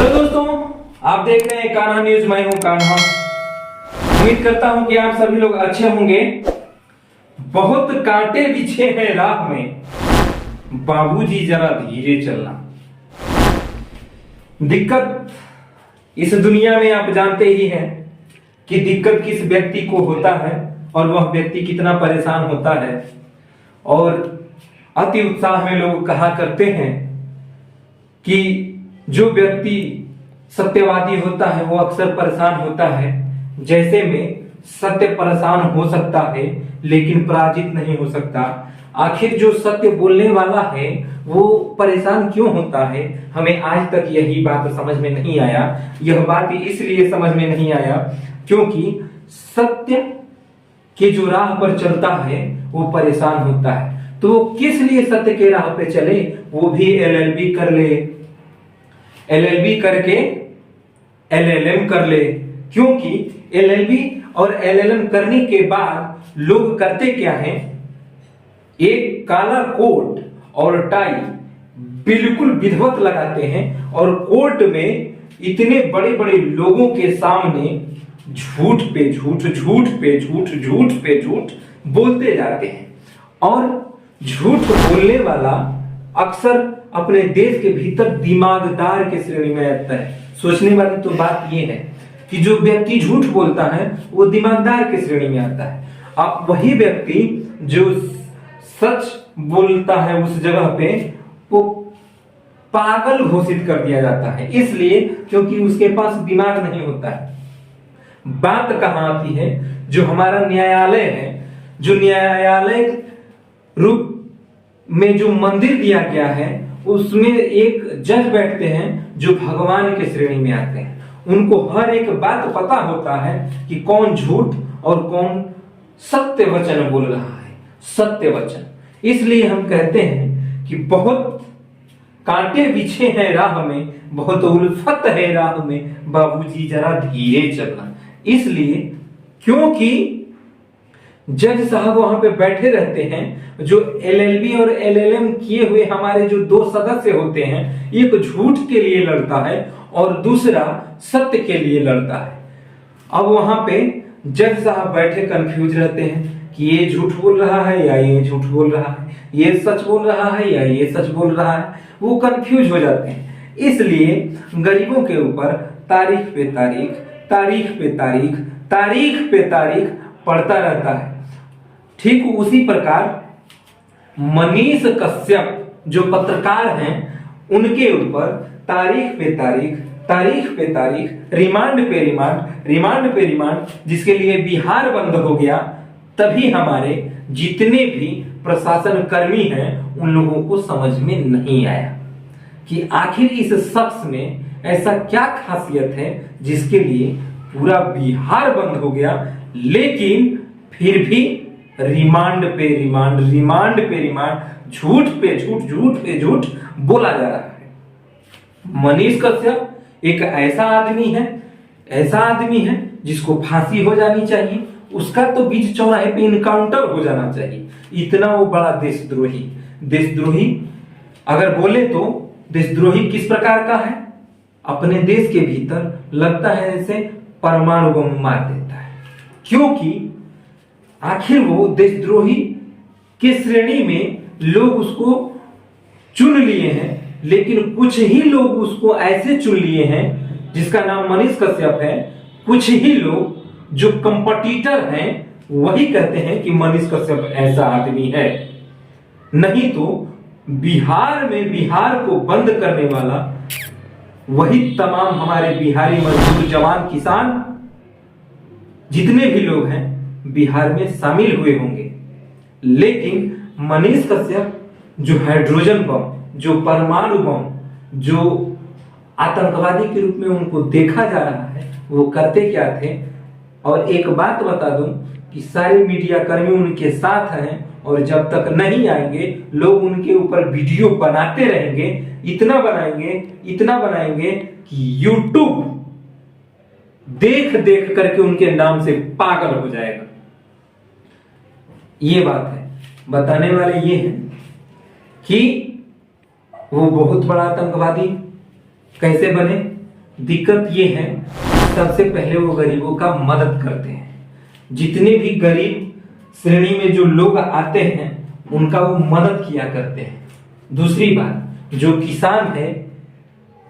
Hello दोस्तों, आप देख रहे हैं कान्हा न्यूज। मैं हूं कान्हा। उम्मीद करता हूं कि आप सभी लोग अच्छे होंगे। बहुत कांटे बिछे हैं राह में, बाबूजी जरा धीरे चलना। दिक्कत इस दुनिया में आप जानते ही हैं कि दिक्कत किस व्यक्ति को होता है और वह व्यक्ति कितना परेशान होता है। और अति उत्साह में लोग कहा करते हैं कि जो व्यक्ति सत्यवादी होता है वो अक्सर परेशान होता है। जैसे में सत्य परेशान हो सकता है लेकिन पराजित नहीं हो सकता। आखिर जो सत्य बोलने वाला है वो परेशान क्यों होता है, हमें आज तक यही बात समझ में नहीं आया। यह बात इसलिए समझ में नहीं आया क्योंकि सत्य के जो राह पर चलता है वो परेशान होता है। तो वो किस लिए सत्य के राह पे चले, वो भी एलएलबी कर ले, एलएलबी करके एलएलएम कर ले। क्योंकि एलएलबी और एलएलएम करने के बाद लोग करते क्या है, एक काला कोट और टाई बिल्कुल विधिवत लगाते हैं और कोर्ट में इतने बड़े बड़े लोगों के सामने झूठ पे झूठ, झूठ पे झूठ, झूठ पे झूठ बोलते जाते हैं। और झूठ बोलने वाला अक्सर अपने देश के भीतर दिमागदार के श्रेणी में आता है। सोचने वाली तो बात यह है कि जो व्यक्ति झूठ बोलता है वो दिमागदार के श्रेणी में आता है। अब वही व्यक्ति जो सच बोलता है उस जगह पे वो पागल घोषित कर दिया जाता है, इसलिए क्योंकि उसके पास दिमाग नहीं होता है। बात कहां आती है, जो हमारा न्यायालय है, जो न्यायालय रूप में जो मंदिर दिया गया है उसमें एक जज बैठते हैं जो भगवान के श्रेणी में आते हैं। उनको हर एक बात पता होता है कि कौन झूठ और कौन सत्य वचन बोल रहा है, सत्य वचन। इसलिए हम कहते हैं कि बहुत कांटे बिछे हैं राह में, बहुत उल्फत है राह में, बाबूजी जरा धीरे चलना। इसलिए क्योंकि जज साहब वहां पे बैठे रहते हैं, जो एलएलबी और एलएलएम किए हुए हमारे जो दो सदस्य होते हैं, एक झूठ के लिए लड़ता है और दूसरा सत्य के लिए लड़ता है। अब वहां पे जज साहब बैठे कंफ्यूज रहते हैं कि ये झूठ बोल रहा है या ये झूठ बोल रहा है, ये सच बोल रहा है या ये सच बोल रहा है, वो कंफ्यूज हो जाते हैं। इसलिए गरीबों के ऊपर तारीख पे तारीख, तारीख पे तारीख, तारीख पे तारीख पड़ता रहता है। ठीक उसी प्रकार मनीष कश्यप जो पत्रकार हैं उनके ऊपर तारीख पे तारीख, तारीख पे तारीख, रिमांड पे रिमांड, रिमांड पे रिमांड, जिसके लिए बिहार बंद हो गया। तभी हमारे जितने भी प्रशासन कर्मी हैं उन लोगों को समझ में नहीं आया कि आखिर इस शख्स में ऐसा क्या खासियत है जिसके लिए पूरा बिहार बंद हो गया, लेकिन फिर भी रिमांड पे रिमांड, रिमांड पे रिमांड, झूठ पे झूठ, झूठ पे झूठ बोला जा रहा है। मनीष कश्यप एक ऐसा आदमी है, ऐसा आदमी है जिसको फांसी हो जानी चाहिए, उसका तो बीच चौराहे पे इनकाउंटर हो जाना चाहिए। इतना वो बड़ा देशद्रोही, देशद्रोही अगर बोले तो देशद्रोही किस प्रकार का है, अपने देश के भीतर लगता है जैसे परमाणु बम मार देता है। क्योंकि आखिर वो देशद्रोही के श्रेणी में लोग उसको चुन लिए हैं, लेकिन कुछ ही लोग उसको ऐसे चुन लिए हैं जिसका नाम मनीष कश्यप है। कुछ ही लोग जो कंपटीटर हैं वही कहते हैं कि मनीष कश्यप ऐसा आदमी है। नहीं तो बिहार में बिहार को बंद करने वाला वही तमाम हमारे बिहारी मजदूर, जवान, किसान, जितने भी लोग हैं बिहार में शामिल हुए होंगे। लेकिन मनीष कश्यप जो हाइड्रोजन बम, जो परमाणु बम, जो आतंकवादी के रूप में उनको देखा जा रहा है, वो करते क्या थे। और एक बात बता दूं कि सारे मीडिया कर्मी उनके साथ हैं और जब तक नहीं आएंगे लोग उनके ऊपर वीडियो बनाते रहेंगे। इतना बनाएंगे, इतना बनाएंगे कि यूट्यूब देख देख करके उनके नाम से पागल हो जाएगा। ये बात है। बताने वाले ये हैं कि वो बहुत बड़ा आतंकवादी कैसे बने, दिक्कत ये है, सबसे पहले वो गरीबों का मदद करते हैं। जितने भी गरीब श्रेणी में जो लोग आते हैं उनका वो मदद किया करते हैं। दूसरी बात, जो किसान है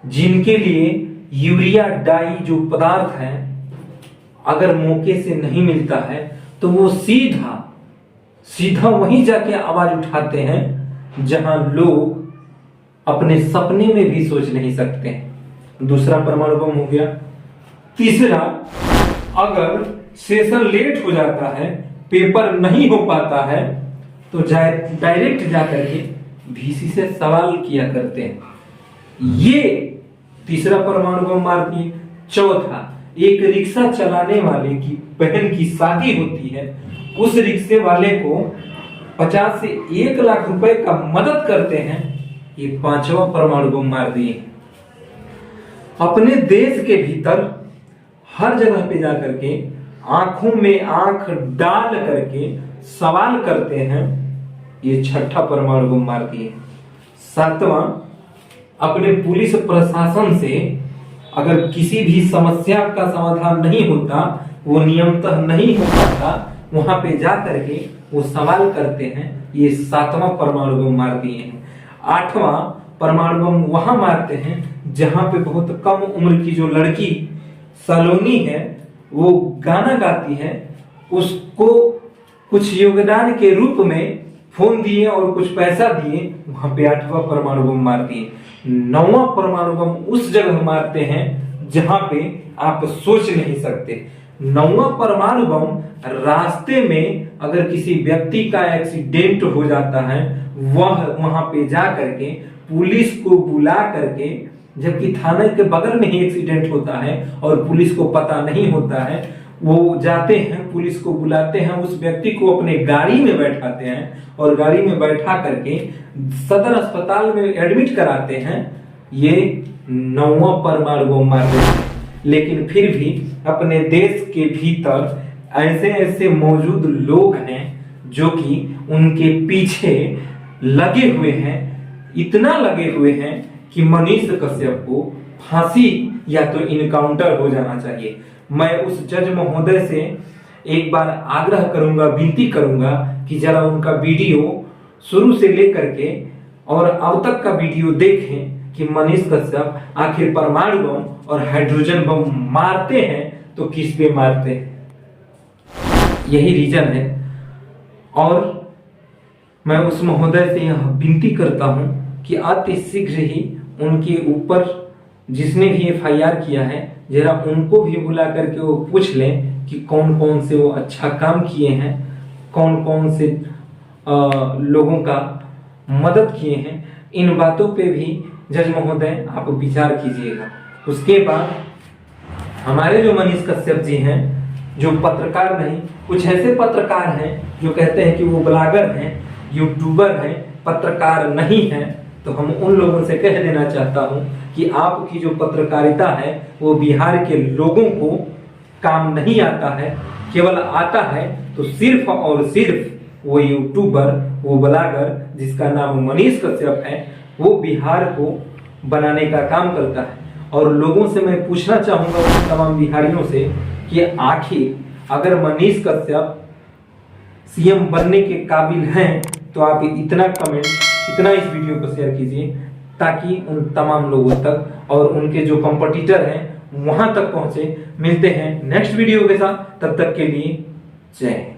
जिनके लिए यूरिया डाई जो पदार्थ है अगर मौके से नहीं मिलता है तो वो सीधा वहीं जाके आवाज उठाते हैं जहां लोग अपने सपने में भी सोच नहीं सकते हैं। दूसरा परमाणु बम हो गया। तीसरा, अगर सेशन लेट हो जाता है, पेपर नहीं हो पाता है, तो डायरेक्ट जाकर के वीसी से सवाल किया करते हैं। ये तीसरा परमाणु बम मार दिए। चौथा, एक रिक्शा चलाने वाले की बहन की शादी होती है, उस रिक्शे वाले को 50 से 1 लाख रुपए का मदद करते हैं। ये पांचवा परमाणु बम मार दिए। अपने देश के भीतर हर जगह पे जाकर के आंखों में आंख डाल करके सवाल करते हैं। ये छठा परमाणु बम मार दिए। सातवां, अपने पुलिस प्रशासन से अगर किसी भी समस्या का समाधान नहीं होता, वो नियमतः नहीं हो पाता, वहां पे जा करके वो सवाल करते हैं। ये सातवां परमाणु बम मार दिए हैं। आठवां परमाणु बम वहां मारते हैं जहां पे बहुत कम उम्र की जो लड़की सलोनी है वो गाना गाती है, उसको कुछ योगदान के रूप में फोन दिए और कुछ पैसा दिए, वहां पे 8वां परमाणु बम मार दिए। 9वां परमाणु बम उस जगह मारते हैं जहां पे आप सोच नहीं सकते। 9वां परमाणु बम रास्ते में अगर किसी व्यक्ति का एक्सीडेंट हो जाता है, वह वहां पे जा करके पुलिस को बुला करके, जबकि थाने के बगल में ही एक्सीडेंट होता है और पुलिस को पता नहीं होता है, वो जाते हैं, पुलिस को बुलाते हैं, उस व्यक्ति को अपने गाड़ी में बैठाते हैं और गाड़ी में बैठा करके सदर अस्पताल में एडमिट कराते हैं। ये 9वां परमाणु बम मारते हैं। लेकिन फिर भी अपने देश के भीतर ऐसे ऐसे मौजूद लोग हैं जो कि उनके पीछे लगे हुए हैं, इतना लगे हुए हैं कि मनीष कश्यप को फांसी या तो इनकाउंटर हो जाना चाहिए। मैं उस जज महोदय से एक बार आग्रह करूंगा, विनती करूंगा कि जरा उनका वीडियो शुरू से लेकर के और अब तक का वीडियो देखें कि मनीष कश्यप आखिर परमाणु बम और हाइड्रोजन बम मारते हैं तो किस पे मारते हैं। यही रीजन है। और मैं उस महोदय से यह विनती करता हूं कि अति शीघ्र ही उनके ऊपर जिसने भी FIR किया है, जरा उनको भी बुला करके वो पूछ लें कि कौन कौन से वो अच्छा काम किए हैं, कौन कौन से लोगों का मदद किए हैं। इन बातों पे भी जज महोदय आप विचार कीजिएगा। उसके बाद हमारे जो मनीष कश्यप जी हैं, जो पत्रकार नहीं, कुछ ऐसे पत्रकार हैं जो कहते हैं कि वो ब्लॉगर हैं, यूट्यूबर हैं, पत्रकार नहीं हैं, तो हम उन लोगों से कह देना चाहता हूं कि आपकी जो पत्रकारिता है वो बिहार के लोगों को काम नहीं आता है। केवल आता है तो सिर्फ और सिर्फ वो यूट्यूबर, वो ब्लॉगर जिसका नाम मनीष कश्यप है, वो बिहार को बनाने का काम करता है। और लोगों से मैं पूछना चाहूंगा, उन तमाम बिहारियों से, कि आखिर अगर मनीष कश्यप सीएम बनने के काबिल हैं तो आप इतना कमेंट, इतना इस वीडियो को शेयर कीजिए ताकि उन तमाम लोगों तक और उनके जो कॉम्पिटिटर हैं वहां तक पहुंचे। मिलते हैं नेक्स्ट वीडियो के साथ, तब तक के लिए जय हिंद।